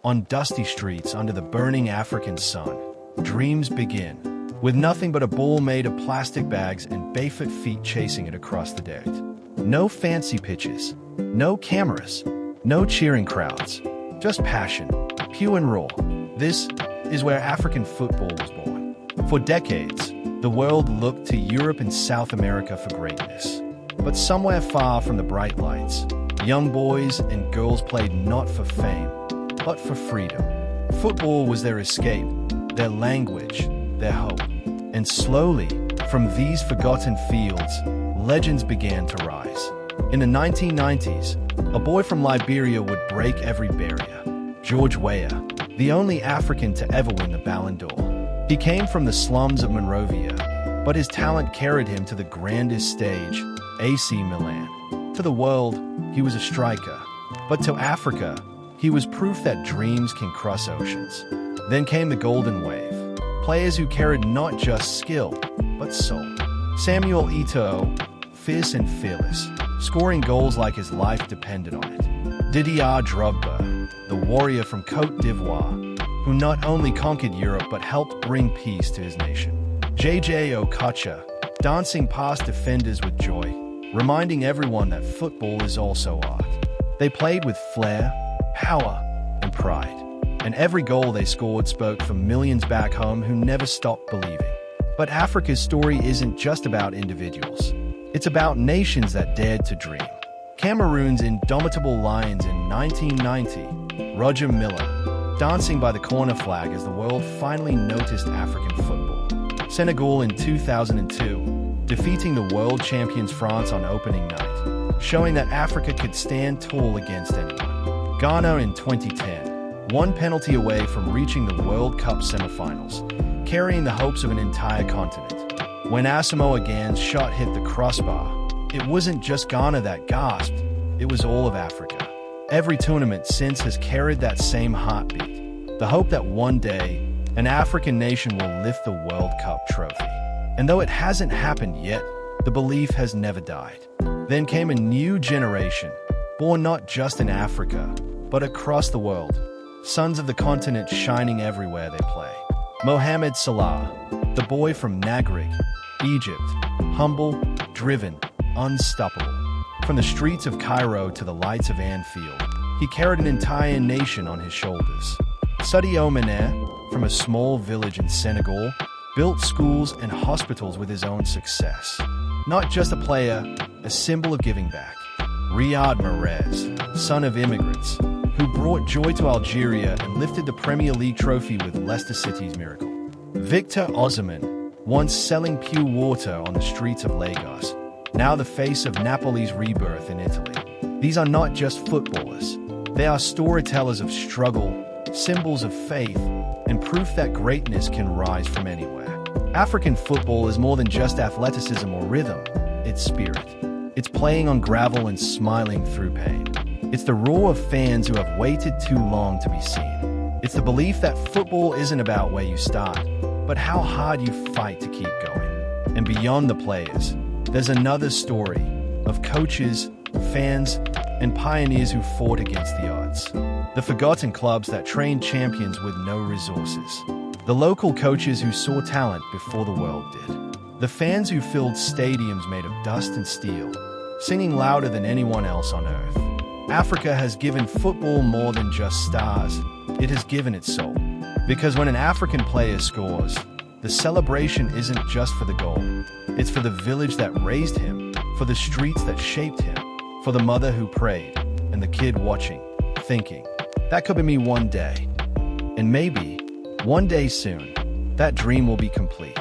On dusty streets under the burning African sun, dreams begin, with nothing but a ball made of plastic bags and barefoot feet chasing it across the dirt. No fancy pitches, no cameras, no cheering crowds, just passion, pure and raw. This is where African football was born. For decades, the world looked to Europe and South America for greatness. But somewhere far from the bright lights, young boys and girls played not for fame, but for freedom. Football was their escape, their language, their hope. And slowly, from these forgotten fields, legends began to rise. In the 1990s, a boy from Liberia would break every barrier. George Weah, the only African to ever win the Ballon d'Or. He came from the slums of Monrovia, but his talent carried him to the grandest stage, AC Milan. To the world, he was a striker. But to Africa, he was proof that dreams can cross oceans. Then came the Golden Wave. Players who carried not just skill, but soul. Samuel Eto'o, fierce and fearless, scoring goals like his life depended on it. Didier Drogba, the warrior from Côte d'Ivoire, who not only conquered Europe but helped bring peace to his nation. JJ Okocha, dancing past defenders with joy, reminding everyone that football is also art. They played with flair, power, and pride. And every goal they scored spoke for millions back home who never stopped believing. But Africa's story isn't just about individuals. It's about nations that dared to dream. Cameroon's indomitable lions in 1990, Roger Milla, dancing by the corner flag as the world finally noticed African football. Senegal in 2002, defeating the world champions France on opening night, showing that Africa could stand tall against anyone. Ghana in 2010, one penalty away from reaching the World Cup semifinals, carrying the hopes of an entire continent. When Asamoah Gyan's shot hit the crossbar, it wasn't just Ghana that gasped, it was all of Africa. Every tournament since has carried that same heartbeat, the hope that one day, an African nation will lift the World Cup trophy. And though it hasn't happened yet, the belief has never died. Then came a new generation, born not just in Africa, but across the world. Sons of the continent shining everywhere they play. Mohamed Salah, the boy from Nagreg, Egypt, humble, driven, unstoppable. From the streets of Cairo to the lights of Anfield, he carried an entire nation on his shoulders. Sadio Mane, from a small village in Senegal, built schools and hospitals with his own success. Not just a player, a symbol of giving back. Riyad Mahrez, son of immigrants, who brought joy to Algeria and lifted the Premier League trophy with Leicester City's miracle. Victor Osimhen, once selling pure water on the streets of Lagos, now the face of Napoli's rebirth in Italy. These are not just footballers. They are storytellers of struggle, symbols of faith, and proof that greatness can rise from anywhere. African football is more than just athleticism or rhythm. It's spirit. It's playing on gravel and smiling through pain. It's the roar of fans who have waited too long to be seen. It's the belief that football isn't about where you start, but how hard you fight to keep going. And beyond the players, there's another story of coaches, fans, and pioneers who fought against the odds. The forgotten clubs that trained champions with no resources. The local coaches who saw talent before the world did. The fans who filled stadiums made of dust and steel, singing louder than anyone else on earth. Africa has given football more than just stars. It has given its soul. Because when an African player scores, the celebration isn't just for the goal. It's for the village that raised him, for the streets that shaped him, for the mother who prayed, and the kid watching, thinking, that could be me one day. And maybe, one day soon, that dream will be complete.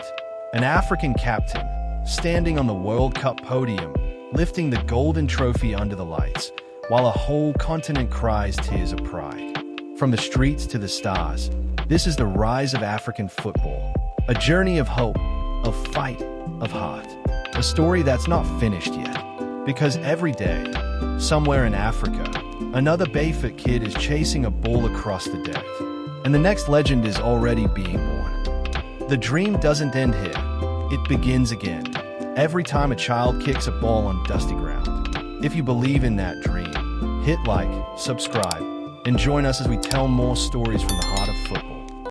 An African captain, standing on the World Cup podium, lifting the golden trophy under the lights, while a whole continent cries tears of pride. From the streets to the stars, this is the rise of African football. A journey of hope, of fight, of heart. A story that's not finished yet. Because every day, somewhere in Africa, another barefoot kid is chasing a ball across the dirt. And the next legend is already being born. The dream doesn't end here. It begins again. Every time a child kicks a ball on dusty ground. If you believe in that dream, hit like, subscribe, and join us as we tell more stories from the heart of football.